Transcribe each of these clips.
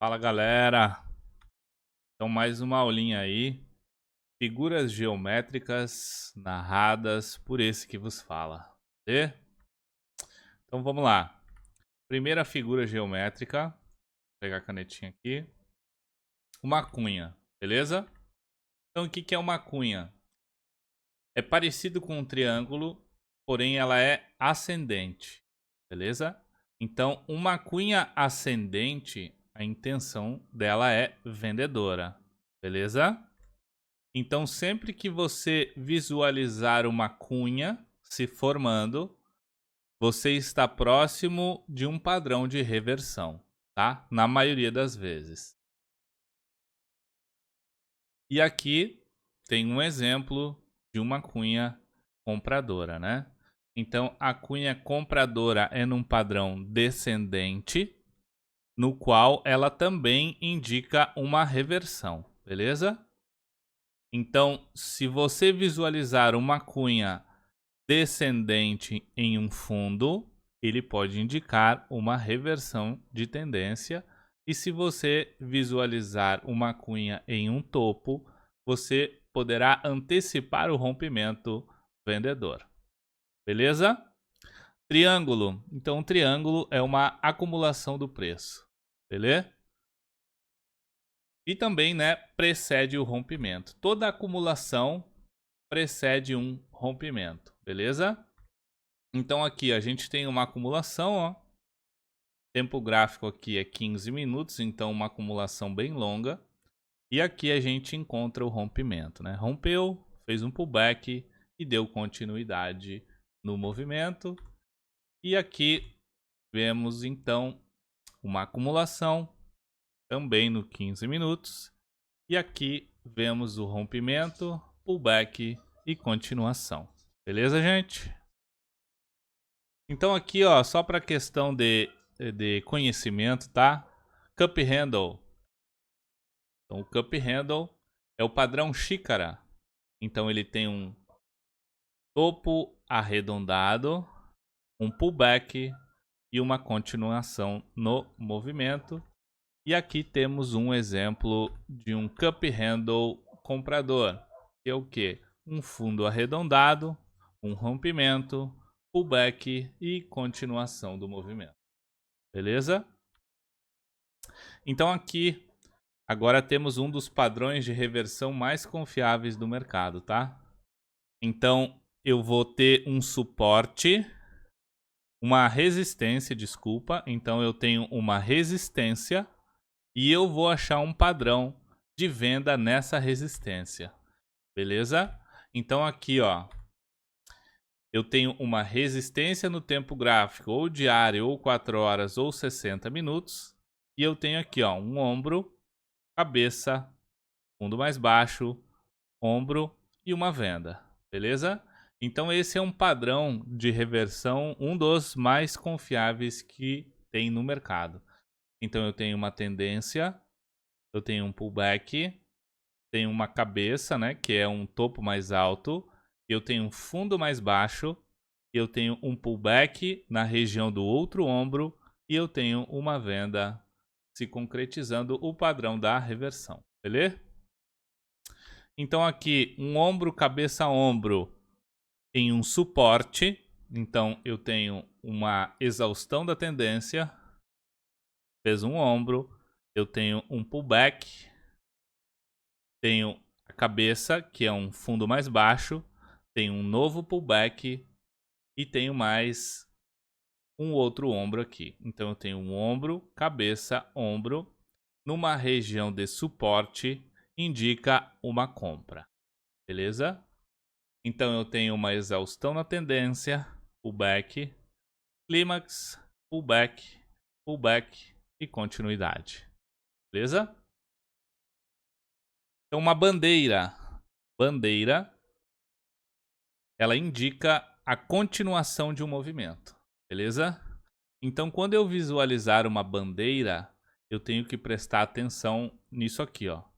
Fala galera, então mais uma aulinha aí, figuras geométricas narradas por esse que vos fala, e? Então vamos lá, primeira figura geométrica, vou pegar a canetinha aqui, uma cunha, beleza? Então o que é uma cunha? É parecido com um triângulo, porém ela é ascendente, beleza? Então uma cunha ascendente, a intenção dela é vendedora, beleza? Então, sempre que você visualizar uma cunha se formando, você está próximo de um padrão de reversão, tá? Na maioria das vezes. E aqui tem um exemplo de uma cunha compradora, né? Então, a cunha compradora é num padrão descendente, no qual ela também indica uma reversão, beleza? Então, se você visualizar uma cunha descendente em um fundo, ele pode indicar uma reversão de tendência. E se você visualizar uma cunha em um topo, você poderá antecipar o rompimento vendedor. Beleza? Triângulo. Então, um triângulo é uma acumulação do preço. Beleza? E também, né, precede o rompimento. Toda acumulação precede um rompimento, beleza? Então aqui a gente tem uma acumulação, ó. Tempo gráfico aqui é 15 minutos, então uma acumulação bem longa. E aqui a gente encontra o rompimento, né? Rompeu, fez um pullback e deu continuidade no movimento. E aqui vemos então uma acumulação também no 15 minutos. E aqui vemos o rompimento, pullback e continuação. Beleza, gente? Então aqui, ó, só para questão de conhecimento, tá? Cup Handle. Então o Cup Handle é o padrão xícara. Então ele tem um topo arredondado, um pullback e uma continuação no movimento. E aqui temos um exemplo de um Cup Handle comprador, que é o que? Um fundo arredondado, um rompimento, pullback e continuação do movimento. Beleza? Então aqui, agora temos um dos padrões de reversão mais confiáveis do mercado, tá? Então eu vou ter um suporte, uma resistência, desculpa. Então eu tenho uma resistência e eu vou achar um padrão de venda nessa resistência. Beleza? Então aqui, ó, eu tenho uma resistência no tempo gráfico, ou diário, ou 4 horas, ou 60 minutos. E eu tenho aqui, ó, um ombro, cabeça, fundo mais baixo, ombro e uma venda. Beleza? Então esse é um padrão de reversão, um dos mais confiáveis que tem no mercado. Então eu tenho uma tendência, eu tenho um pullback, tenho uma cabeça, né, que é um topo mais alto, eu tenho um fundo mais baixo, eu tenho um pullback na região do outro ombro e eu tenho uma venda se concretizando o padrão da reversão, beleza? Então aqui um ombro, cabeça, ombro em um suporte, então eu tenho uma exaustão da tendência, fez um ombro, eu tenho um pullback, tenho a cabeça, que é um fundo mais baixo, tenho um novo pullback e tenho mais um outro ombro aqui. Então eu tenho um ombro, cabeça, ombro. Numa região de suporte, indica uma compra. Beleza? Então eu tenho uma exaustão na tendência, pullback, clímax, pullback, pullback e continuidade. Beleza? Então uma bandeira. Bandeira, ela indica a continuação de um movimento. Beleza? Então quando eu visualizar uma bandeira, eu tenho que prestar atenção nisso aqui, ó.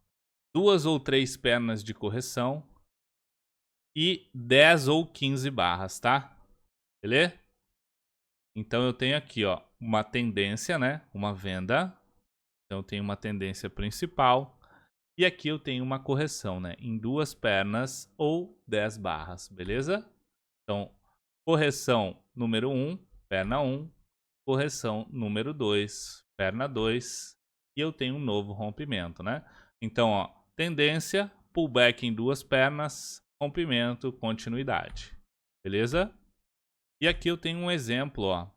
2 ou 3 pernas de correção e 10 ou 15 barras, tá? Beleza? Então eu tenho aqui, ó, uma tendência, né? Uma venda. Então eu tenho uma tendência principal. E aqui eu tenho uma correção, né? Em 2 pernas ou 10 barras, beleza? Então, correção número 1, perna 1. Correção número 2, perna 2. E eu tenho um novo rompimento, né? Então, ó, tendência, pullback em 2 pernas, rompimento, continuidade. Beleza? E aqui eu tenho um exemplo, ó,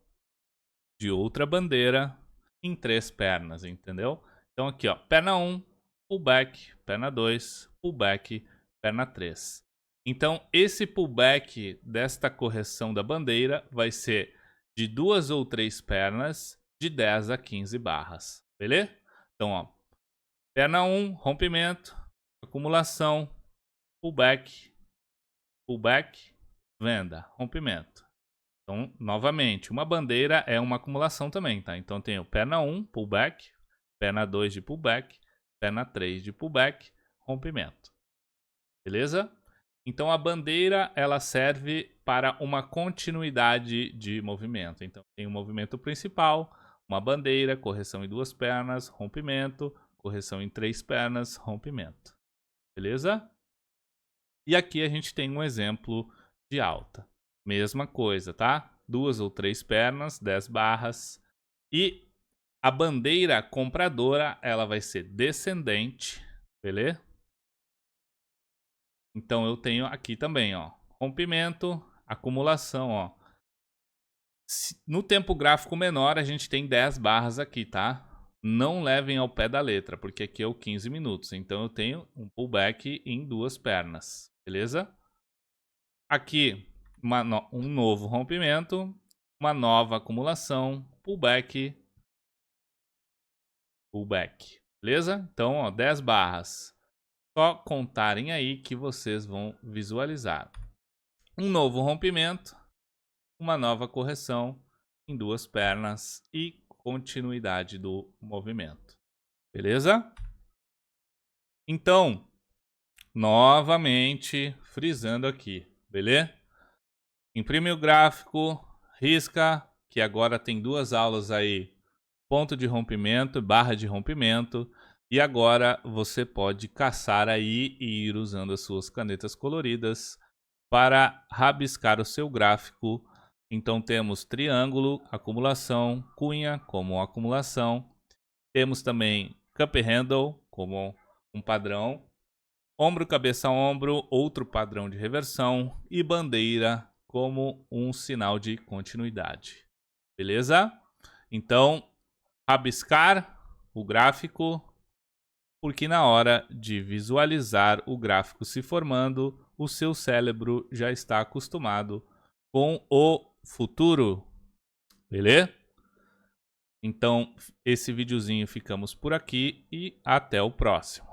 de outra bandeira em 3 pernas, entendeu? Então aqui, ó, perna 1, pullback, perna 2, pullback, perna 3. Então esse pullback desta correção da bandeira vai ser de 2 ou 3 pernas, de 10 a 15 barras, beleza? Então, ó, perna 1, rompimento, acumulação, pullback, pullback, venda, rompimento. Então, novamente, uma bandeira é uma acumulação também, tá? Então, eu tenho perna 1, pullback, perna 2 de pullback, perna 3 de pullback, rompimento. Beleza? Então, a bandeira, ela serve para uma continuidade de movimento. Então, tem um movimento principal, uma bandeira, correção em 2 pernas, rompimento, correção em 3 pernas, rompimento. Beleza? E aqui a gente tem um exemplo de alta. Mesma coisa, tá? 2 ou 3 pernas, 10 barras. E a bandeira compradora, ela vai ser descendente, beleza? Então eu tenho aqui também, ó, rompimento, acumulação, ó. No tempo gráfico menor, a gente tem 10 barras aqui, tá? Não levem ao pé da letra, porque aqui é o 15 minutos. Então eu tenho um pullback em 2 pernas, beleza? Aqui, um novo rompimento, uma nova acumulação, pullback, pullback. Beleza? Então, ó, 10 barras. Só contarem aí que vocês vão visualizar. Um novo rompimento, uma nova correção em 2 pernas e continuidade do movimento. Beleza? Então, novamente, frisando aqui, beleza? Imprime o gráfico, risca, que agora tem 2 aulas aí, ponto de rompimento, barra de rompimento, e agora você pode caçar aí e ir usando as suas canetas coloridas para rabiscar o seu gráfico. Então temos triângulo, acumulação, cunha como acumulação, temos também cup handle como um padrão, ombro, cabeça, ombro, outro padrão de reversão e bandeira como um sinal de continuidade. Beleza? Então, rabiscar o gráfico, porque na hora de visualizar o gráfico se formando, o seu cérebro já está acostumado com o futuro. Beleza? Então, esse videozinho ficamos por aqui e até o próximo.